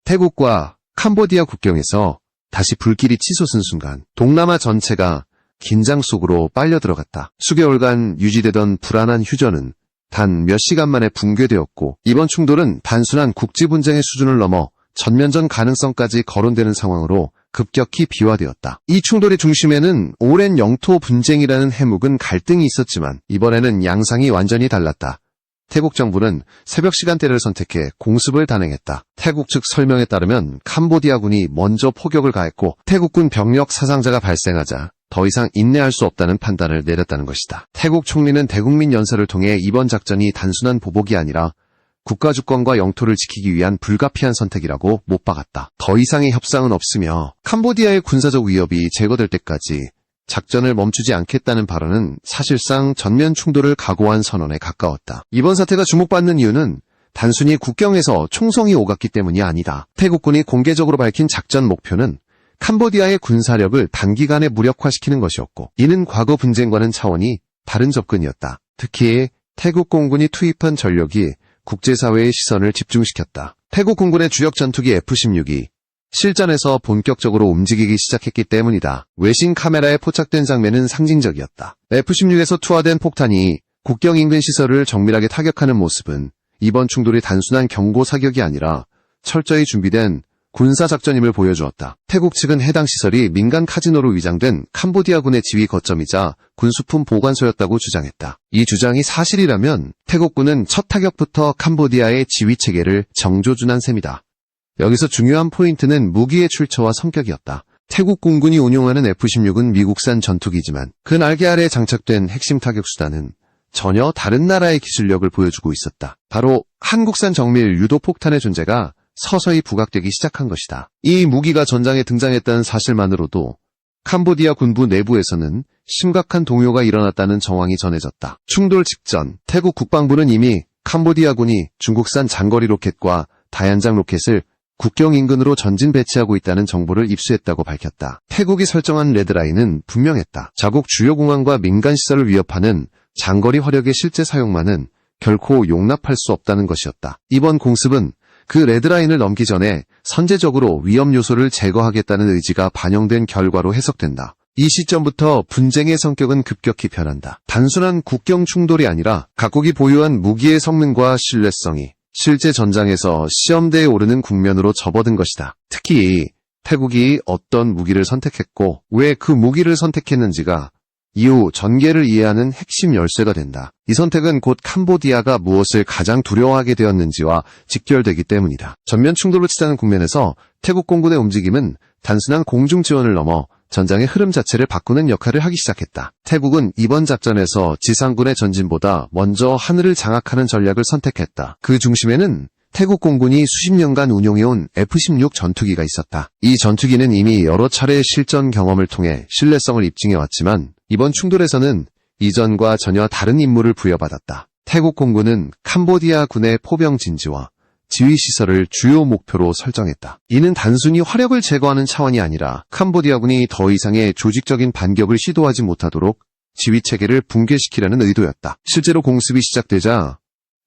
태국과 캄보디아 국경에서 다시 불길이 치솟은 순간 동남아 전체가 긴장 속으로 빨려 들어갔다. 수개월간 유지되던 불안한 휴전은 단 몇 시간 만에 붕괴되었고 이번 충돌은 단순한 국지 분쟁의 수준을 넘어 전면전 가능성까지 거론되는 상황으로 급격히 비화되었다. 이 충돌의 중심에는 오랜 영토 분쟁이라는 해묵은 갈등이 있었지만 이번에는 양상이 완전히 달랐다. 태국 정부는 새벽 시간대를 선택해 공습을 단행했다. 태국 측 설명에 따르면 캄보디아군이 먼저 포격을 가했고 태국군 병력 사상자가 발생하자 더 이상 인내할 수 없다는 판단을 내렸다는 것이다. 태국 총리는 대국민 연설을 통해 이번 작전이 단순한 보복이 아니라 국가 주권과 영토를 지키기 위한 불가피한 선택이라고 못 박았다. 더 이상의 협상은 없으며 캄보디아의 군사적 위협이 제거될 때까지 작전을 멈추지 않겠다는 발언은 사실상 전면 충돌을 각오한 선언에 가까웠다. 이번 사태가 주목받는 이유는 단순히 국경에서 총성이 오갔기 때문이 아니다. 태국군이 공개적으로 밝힌 작전 목표는 캄보디아의 군사력을 단기간에 무력화시키는 것이었고 이는 과거 분쟁과는 차원이 다른 접근이었다. 특히 태국 공군이 투입한 전력이 국제사회의 시선을 집중시켰다. 태국 공군의 주력 전투기 F-16이 실전에서 본격적으로 움직이기 시작했기 때문이다. 외신 카메라에 포착된 장면은 상징적이었다. F-16에서 투하된 폭탄이 국경 인근 시설을 정밀하게 타격하는 모습은 이번 충돌이 단순한 경고 사격이 아니라 철저히 준비된 군사작전임을 보여주었다. 태국 측은 해당 시설이 민간 카지노로 위장된 캄보디아군의 지휘 거점이자 군수품 보관소였다고 주장했다. 이 주장이 사실이라면 태국군은 첫 타격부터 캄보디아의 지휘체계를 정조준한 셈이다. 여기서 중요한 포인트는 무기의 출처와 성격이었다. 태국 공군이 운용하는 F-16은 미국산 전투기지만 그 날개 아래에 장착된 핵심 타격 수단은 전혀 다른 나라의 기술력을 보여주고 있었다. 바로 한국산 정밀 유도 폭탄의 존재가 서서히 부각되기 시작한 것이다. 이 무기가 전장에 등장했다는 사실만으로도 캄보디아 군부 내부에서는 심각한 동요가 일어났다는 정황이 전해졌다. 충돌 직전 태국 국방부는 이미 캄보디아군이 중국산 장거리 로켓과 다연장 로켓을 국경 인근으로 전진 배치하고 있다는 정보를 입수했다고 밝혔다. 태국이 설정한 레드라인은 분명했다. 자국 주요 공항과 민간 시설을 위협하는 장거리 화력의 실제 사용만은 결코 용납할 수 없다는 것이었다. 이번 공습은 그 레드라인을 넘기 전에 선제적으로 위험 요소를 제거하겠다는 의지가 반영된 결과로 해석된다. 이 시점부터 분쟁의 성격은 급격히 변한다. 단순한 국경 충돌이 아니라 각국이 보유한 무기의 성능과 신뢰성이 실제 전장에서 시험대에 오르는 국면으로 접어든 것이다. 특히 태국이 어떤 무기를 선택했고 왜 그 무기를 선택했는지가 이후 전개를 이해하는 핵심 열쇠가 된다. 이 선택은 곧 캄보디아가 무엇을 가장 두려워하게 되었는지와 직결되기 때문이다. 전면 충돌을 치닫는 국면에서 태국 공군의 움직임은 단순한 공중 지원을 넘어 전장의 흐름 자체를 바꾸는 역할을 하기 시작했다. 태국은 이번 작전에서 지상군의 전진보다 먼저 하늘을 장악하는 전략을 선택했다. 그 중심에는 태국 공군이 수십 년간 운용해온 F-16 전투기가 있었다. 이 전투기는 이미 여러 차례의 실전 경험을 통해 신뢰성을 입증해왔지만 이번 충돌에서는 이전과 전혀 다른 임무를 부여받았다. 태국 공군은 캄보디아 군의 포병 진지와 지휘시설을 주요 목표로 설정했다. 이는 단순히 화력을 제거하는 차원이 아니라 캄보디아군이 더 이상의 조직적인 반격을 시도하지 못하도록 지휘체계를 붕괴시키려는 의도였다. 실제로 공습이 시작되자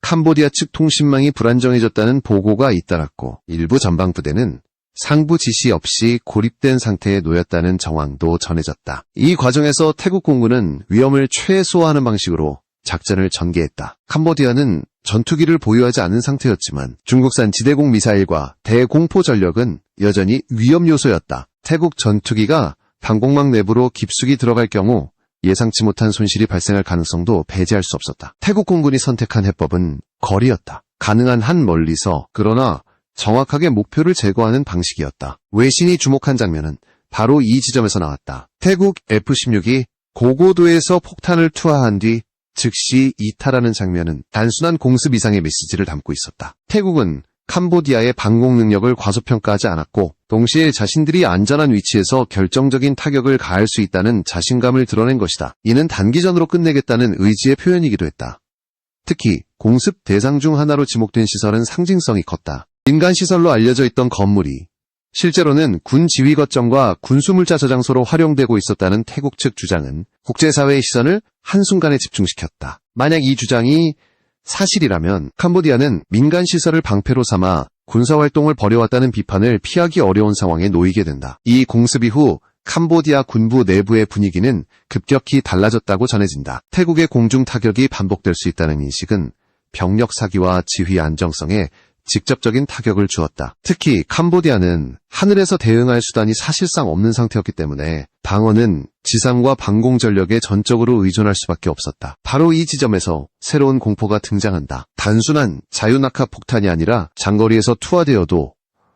캄보디아 측 통신망이 불안정해졌다는 보고가 잇따랐고 일부 전방부대는 상부 지시 없이 고립된 상태에 놓였다는 정황도 전해졌다. 이 과정에서 태국 공군은 위험을 최소화하는 방식으로 작전을 전개했다. 캄보디아는 전투기를 보유하지 않은 상태였지만 중국산 지대공 미사일과 대공포 전력은 여전히 위험 요소였다. 태국 전투기가 방공망 내부로 깊숙이 들어갈 경우 예상치 못한 손실이 발생할 가능성도 배제할 수 없었다. 태국 공군이 선택한 해법은 거리였다. 가능한 한 멀리서 그러나 정확하게 목표를 제거하는 방식이었다. 외신이 주목한 장면은 바로 이 지점에서 나왔다. 태국 F-16이 고고도에서 폭탄을 투하한 뒤 즉시 이탈하는 장면은 단순한 공습 이상의 메시지를 담고 있었다. 태국은 캄보디아의 방공 능력을 과소평가하지 않았고 동시에 자신들이 안전한 위치에서 결정적인 타격을 가할 수 있다는 자신감을 드러낸 것이다. 이는 단기전으로 끝내겠다는 의지의 표현이기도 했다. 특히 공습 대상 중 하나로 지목된 시설은 상징성이 컸다. 민간 시설로 알려져 있던 건물이 실제로는 군 지휘 거점과 군수물자 저장소로 활용되고 있었다는 태국 측 주장은 국제사회의 시선을 한순간에 집중시켰다. 만약 이 주장이 사실이라면 캄보디아는 민간 시설을 방패로 삼아 군사활동을 벌여왔다는 비판을 피하기 어려운 상황에 놓이게 된다. 이 공습 이후 캄보디아 군부 내부의 분위기는 급격히 달라졌다고 전해진다. 태국의 공중 타격이 반복될 수 있다는 인식은 병력 사기와 지휘 안정성에 직접적인 타격을 주었다. 특히 캄보디아는 하늘에서 대응할 수단이 사실상 없는 상태였기 때문에 방어는 지상과 방공 전력에 전적으로 의존할 수밖에 없었다. 바로 이 지점에서 새로운 공포가 등장한다. 단순한 자유낙하 폭탄이 아니라 장거리에서 투하되어도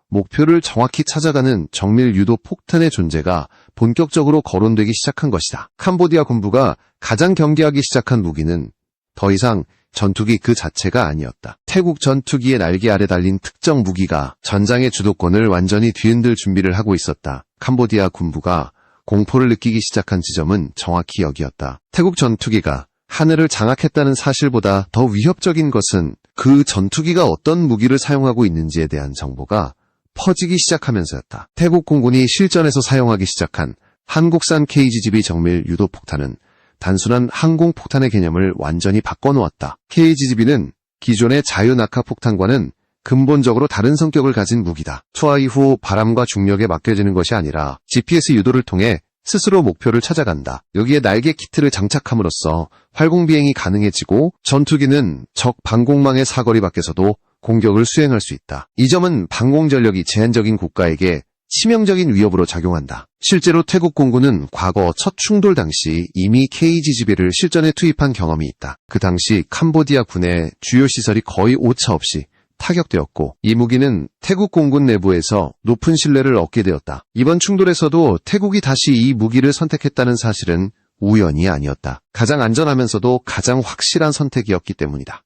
목표를 정확히 찾아가는 정밀 유도 폭탄의 존재가 본격적으로 거론되기 시작한 것이다. 캄보디아 군부가 가장 경계하기 시작한 무기는 더 이상 전투기 그 자체가 아니었다. 태국 전투기의 날개 아래 달린 특정 무기가 전장의 주도권을 완전히 뒤흔들 준비를 하고 있었다. 캄보디아 군부가 공포를 느끼기 시작한 지점은 정확히 여기였다. 태국 전투기가 하늘을 장악했다는 사실보다 더 위협적인 것은 그 전투기가 어떤 무기를 사용하고 있는지에 대한 정보가 퍼지기 시작하면서였다. 태국 공군이 실전에서 사용하기 시작한 한국산 KGGB 정밀 유도 폭탄은 단순한 항공폭탄의 개념을 완전히 바꿔놓았다. KGGB는 기존의 자유낙하 폭탄과는 근본적으로 다른 성격을 가진 무기다. 투하 이후 바람과 중력에 맡겨지는 것이 아니라 GPS 유도를 통해 스스로 목표를 찾아간다. 여기에 날개 키트를 장착함으로써 활공 비행이 가능해지고 전투기는 적 방공망의 사거리 밖에서도 공격을 수행할 수 있다. 이 점은 방공 전력이 제한적인 국가에게 치명적인 위협으로 작용한다. 실제로 태국 공군은 과거 첫 충돌 당시 이미 KGGB를 실전에 투입한 경험이 있다. 그 당시 캄보디아 군의 주요 시설이 거의 오차없이 타격되었고 이 무기는 태국 공군 내부에서 높은 신뢰를 얻게 되었다. 이번 충돌에서도 태국이 다시 이 무기를 선택했다는 사실은 우연이 아니었다. 가장 안전하면서도 가장 확실한 선택이었기 때문이다.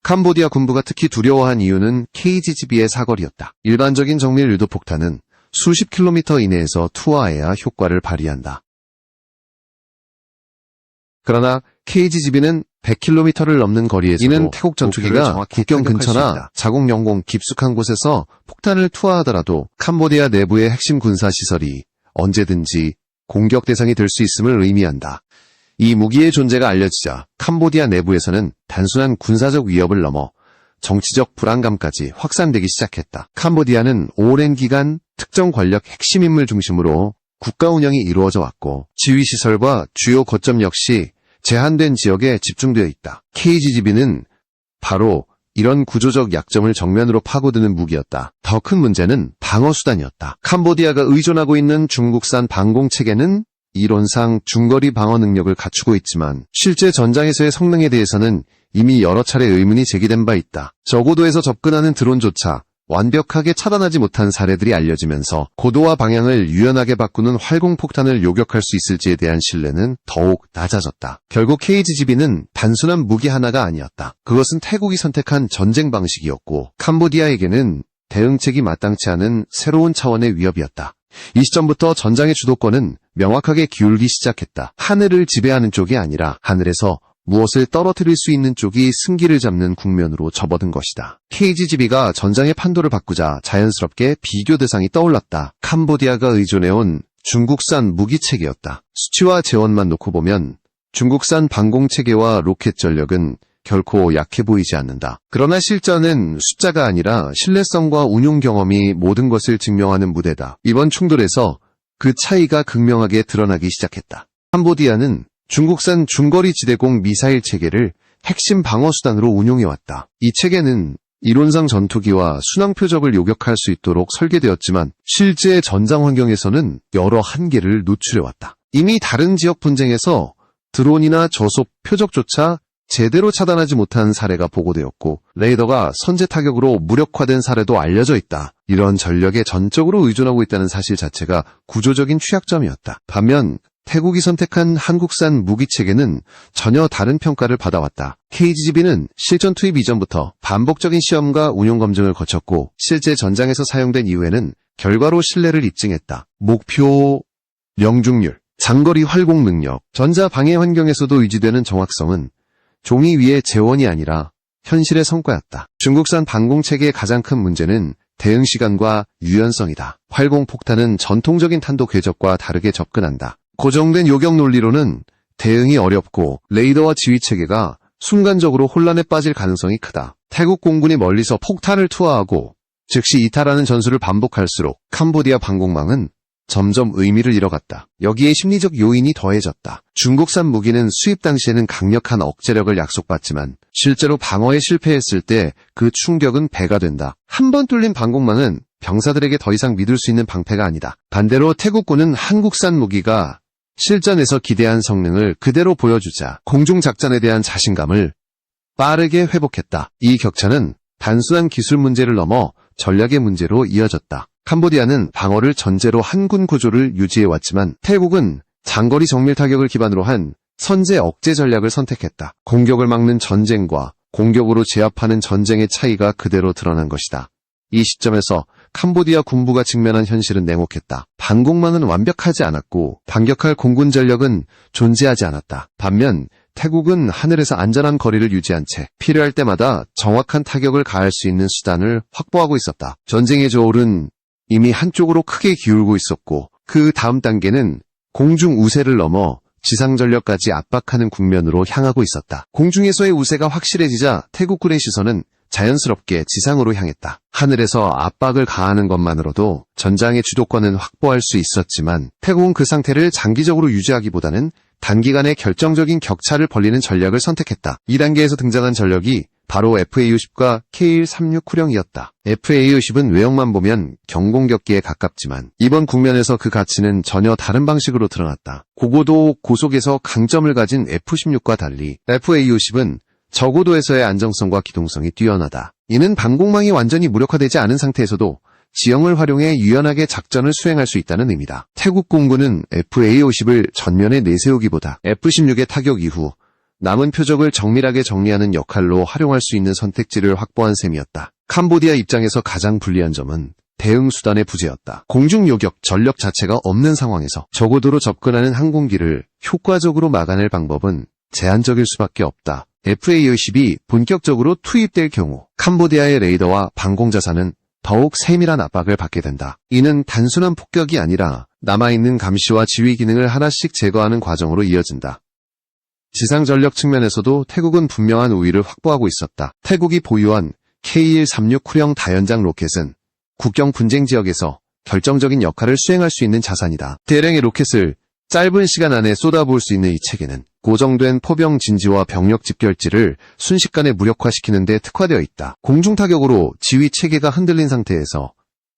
캄보디아 군부가 특히 두려워한 이유는 KGGB의 사거리였다. 일반적인 정밀 유도 폭탄은 수십 킬로미터 이내에서 투하해야 효과를 발휘한다. 그러나 KGGB는 100km를 넘는 거리에서 이는 태국 전투기가 국경 근처나 자국 영공 깊숙한 곳에서 폭탄을 투하하더라도 캄보디아 내부의 핵심 군사시설이 언제든지 공격 대상이 될 수 있음을 의미한다. 이 무기의 존재가 알려지자 캄보디아 내부에서는 단순한 군사적 위협을 넘어 정치적 불안감까지 확산되기 시작했다. 캄보디아는 오랜 기간 특정 권력 핵심 인물 중심으로 국가 운영이 이루어져 왔고 지휘시설과 주요 거점 역시 제한된 지역에 집중되어 있다. KGGB는 바로 이런 구조적 약점을 정면으로 파고드는 무기였다. 더 큰 문제는 방어수단이었다. 캄보디아가 의존하고 있는 중국산 방공체계는 이론상 중거리 방어 능력을 갖추고 있지만 실제 전장에서의 성능에 대해서는 이미 여러 차례 의문이 제기된 바 있다. 저고도에서 접근하는 드론조차 완벽하게 차단하지 못한 사례들이 알려지면서 고도와 방향을 유연하게 바꾸는 활공폭탄을 요격할 수 있을지에 대한 신뢰는 더욱 낮아졌다. 결국 KGGB는 단순한 무기 하나가 아니었다. 그것은 태국이 선택한 전쟁 방식이었고 캄보디아에게는 대응책이 마땅치 않은 새로운 차원의 위협이었다. 이 시점부터 전장의 주도권은 명확하게 기울기 시작했다. 하늘을 지배하는 쪽이 아니라 하늘에서 무엇을 떨어뜨릴 수 있는 쪽이 승기를 잡는 국면으로 접어든 것이다. KGGB가 전장의 판도를 바꾸자 자연스럽게 비교 대상이 떠올랐다. 캄보디아가 의존해온 중국산 무기체계였다. 수치와 재원만 놓고 보면 중국산 방공체계와 로켓 전력은 결코 약해 보이지 않는다. 그러나 실전은 숫자가 아니라 신뢰성과 운용 경험이 모든 것을 증명하는 무대다. 이번 충돌에서 그 차이가 극명하게 드러나기 시작했다. 캄보디아는 중국산 중거리 지대공 미사일 체계를 핵심 방어수단으로 운용해왔다. 이 체계는 이론상 전투기와 순항 표적을 요격할 수 있도록 설계되었지만 실제 전장 환경에서는 여러 한계를 노출해왔다. 이미 다른 지역 분쟁에서 드론이나 저속 표적조차 제대로 차단하지 못한 사례가 보고되었고 레이더가 선제 타격으로 무력화된 사례도 알려져 있다. 이런 전력에 전적으로 의존하고 있다는 사실 자체가 구조적인 취약점이었다. 반면 태국이 선택한 한국산 무기체계는 전혀 다른 평가를 받아왔다. KGGB는 실전 투입 이전부터 반복적인 시험과 운용 검증을 거쳤고 실제 전장에서 사용된 이후에는 결과로 신뢰를 입증했다. 목표 명중률, 장거리 활공 능력, 전자 방해 환경에서도 유지되는 정확성은 종이 위의 재원이 아니라 현실의 성과였다. 중국산 방공체계의 가장 큰 문제는 대응 시간과 유연성이다. 활공폭탄은 전통적인 탄도 궤적과 다르게 접근한다. 고정된 요격 논리로는 대응이 어렵고 레이더와 지휘체계가 순간적으로 혼란에 빠질 가능성이 크다. 태국 공군이 멀리서 폭탄을 투하하고 즉시 이탈하는 전술을 반복할수록 캄보디아 방공망은 점점 의미를 잃어갔다. 여기에 심리적 요인이 더해졌다. 중국산 무기는 수입 당시에는 강력한 억제력을 약속받지만 실제로 방어에 실패했을 때 그 충격은 배가 된다. 한 번 뚫린 방공망은 병사들에게 더 이상 믿을 수 있는 방패가 아니다. 반대로 태국군은 한국산 무기가 실전에서 기대한 성능을 그대로 보여주자 공중작전에 대한 자신감을 빠르게 회복했다. 이 격차는 단순한 기술 문제를 넘어 전략의 문제로 이어졌다. 캄보디아는 방어를 전제로 한군 구조를 유지해왔지만 태국은 장거리 정밀 타격을 기반으로 한 선제 억제 전략을 선택했다. 공격을 막는 전쟁과 공격으로 제압하는 전쟁의 차이가 그대로 드러난 것이다. 이 시점에서 캄보디아 군부가 직면한 현실은 냉혹했다. 방공망은 완벽하지 않았고 반격할 공군 전력은 존재하지 않았다. 반면 태국은 하늘에서 안전한 거리를 유지한 채 필요할 때마다 정확한 타격을 가할 수 있는 수단을 확보하고 있었다. 전쟁의 저울은 이미 한쪽으로 크게 기울고 있었고 그 다음 단계는 공중 우세를 넘어 지상 전력까지 압박하는 국면으로 향하고 있었다. 공중에서의 우세가 확실해지자 태국군의 시선은 자연스럽게 지상으로 향했다. 하늘에서 압박을 가하는 것만으로도 전장의 주도권은 확보할 수 있었지만 태국은 그 상태를 장기적으로 유지하기보다는 단기간에 결정적인 격차를 벌리는 전략을 선택했다. 2단계에서 등장한 전력이 바로 FA-50과 K-16 쿠령이었다. FA-50은 외형만 보면 경공격기에 가깝지만 이번 국면에서 그 가치는 전혀 다른 방식으로 드러났다. 고고도 고속에서 강점을 가진 F-16과 달리 FA-50은 저고도에서의 안정성과 기동성이 뛰어나다. 이는 방공망이 완전히 무력화되지 않은 상태에서도 지형을 활용해 유연하게 작전을 수행할 수 있다는 의미다. 태국 공군은 FA-50을 전면에 내세우기보다 F-16의 타격 이후 남은 표적을 정밀하게 정리하는 역할로 활용할 수 있는 선택지를 확보한 셈이었다. 캄보디아 입장에서 가장 불리한 점은 대응 수단의 부재였다. 공중 요격, 전력 자체가 없는 상황에서 저고도로 접근하는 항공기를 효과적으로 막아낼 방법은 제한적일 수밖에 없다. FA-50이 본격적으로 투입될 경우 캄보디아의 레이더와 방공자산은 더욱 세밀한 압박을 받게 된다. 이는 단순한 폭격이 아니라 남아있는 감시와 지휘 기능을 하나씩 제거하는 과정으로 이어진다. 지상 전력 측면에서도 태국은 분명한 우위를 확보하고 있었다. 태국이 보유한 K-136 쿠령 다연장 로켓은 국경 분쟁 지역에서 결정적인 역할을 수행할 수 있는 자산이다. 대량의 로켓을 짧은 시간 안에 쏟아부을 수 있는 이 체계는 고정된 포병 진지와 병력 집결지를 순식간에 무력화시키는 데 특화되어 있다. 공중타격으로 지휘 체계가 흔들린 상태에서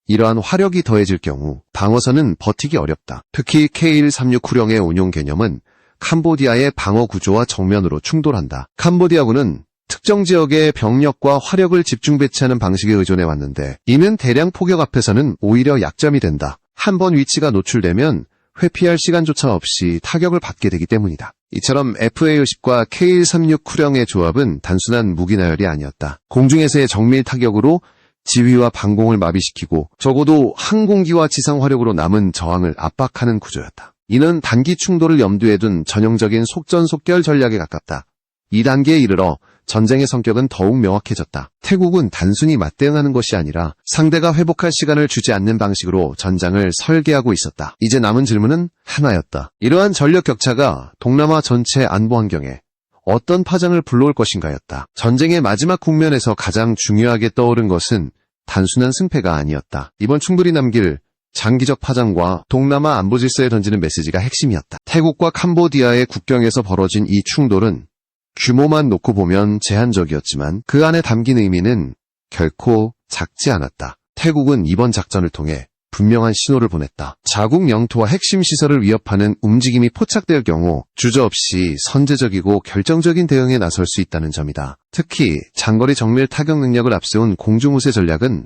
이러한 화력이 더해질 경우 방어선은 버티기 어렵다. 특히 K-136 쿠령의 운용 개념은 캄보디아의 방어 구조와 정면으로 충돌한다. 캄보디아군은 특정 지역의 병력과 화력을 집중 배치하는 방식에 의존해 왔는데 이는 대량 포격 앞에서는 오히려 약점이 된다. 한번 위치가 노출되면 회피할 시간조차 없이 타격을 받게 되기 때문이다. 이처럼 FA-50과 K-136 쿠령의 조합은 단순한 무기 나열이 아니었다. 공중에서의 정밀 타격으로 지휘와 방공을 마비시키고 적어도 항공기와 지상 화력으로 남은 저항을 압박하는 구조였다. 이는 단기 충돌을 염두에 둔 전형적인 속전속결 전략에 가깝다. 2단계에 이르러 전쟁의 성격은 더욱 명확해졌다. 태국은 단순히 맞대응하는 것이 아니라 상대가 회복할 시간을 주지 않는 방식으로 전장을 설계하고 있었다. 이제 남은 질문은 하나였다. 이러한 전력 격차가 동남아 전체 안보 환경에 어떤 파장을 불러올 것인가였다. 전쟁의 마지막 국면에서 가장 중요하게 떠오른 것은 단순한 승패가 아니었다. 이번 충돌이 남길 장기적 파장과 동남아 안보 질서에 던지는 메시지가 핵심이었다. 태국과 캄보디아의 국경에서 벌어진 이 충돌은 규모만 놓고 보면 제한적이었지만 그 안에 담긴 의미는 결코 작지 않았다. 태국은 이번 작전을 통해 분명한 신호를 보냈다. 자국 영토와 핵심 시설을 위협하는 움직임이 포착될 경우 주저없이 선제적이고 결정적인 대응에 나설 수 있다는 점이다. 특히 장거리 정밀 타격 능력을 앞세운 공중우세 전략은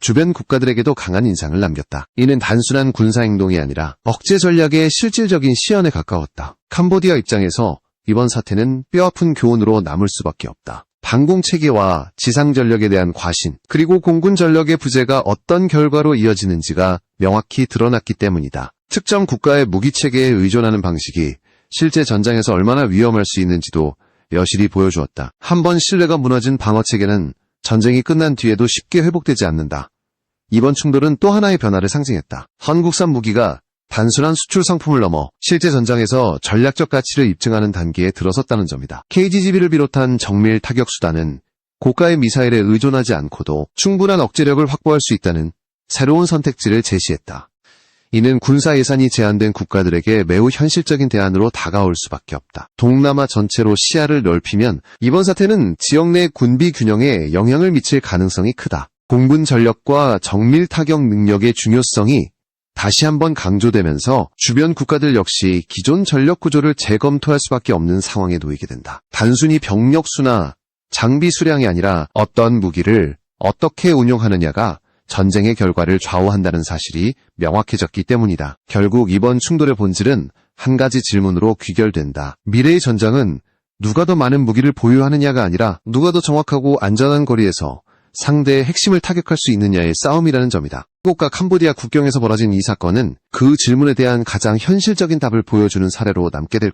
주변 국가들에게도 강한 인상을 남겼다. 이는 단순한 군사행동이 아니라 억제 전략의 실질적인 시연에 가까웠다. 캄보디아 입장에서 이번 사태는 뼈아픈 교훈으로 남을 수밖에 없다. 방공체계와 지상전력에 대한 과신, 그리고 공군 전력의 부재가 어떤 결과로 이어지는지가 명확히 드러났기 때문이다. 특정 국가의 무기체계에 의존하는 방식이 실제 전장에서 얼마나 위험할 수 있는지도 여실히 보여주었다. 한번 신뢰가 무너진 방어체계는 전쟁이 끝난 뒤에도 쉽게 회복되지 않는다. 이번 충돌은 또 하나의 변화를 상징했다. 한국산 무기가 단순한 수출 상품을 넘어 실제 전장에서 전략적 가치를 입증하는 단계에 들어섰다는 점이다. KGGB를 비롯한 정밀 타격 수단은 고가의 미사일에 의존하지 않고도 충분한 억제력을 확보할 수 있다는 새로운 선택지를 제시했다. 이는 군사 예산이 제한된 국가들에게 매우 현실적인 대안으로 다가올 수밖에 없다. 동남아 전체로 시야를 넓히면 이번 사태는 지역 내 군비 균형에 영향을 미칠 가능성이 크다. 공군 전력과 정밀 타격 능력의 중요성이 다시 한번 강조되면서 주변 국가들 역시 기존 전력 구조를 재검토할 수밖에 없는 상황에 놓이게 된다. 단순히 병력 수나 장비 수량이 아니라 어떤 무기를 어떻게 운용하느냐가 전쟁의 결과를 좌우한다는 사실이 명확해졌기 때문이다. 결국 이번 충돌의 본질은 한 가지 질문으로 귀결된다. 미래의 전장은 누가 더 많은 무기를 보유하느냐가 아니라 누가 더 정확하고 안전한 거리에서 상대의 핵심을 타격할 수 있느냐의 싸움이라는 점이다. 한국과 캄보디아 국경에서 벌어진 이 사건은 그 질문에 대한 가장 현실적인 답을 보여주는 사례로 남게 될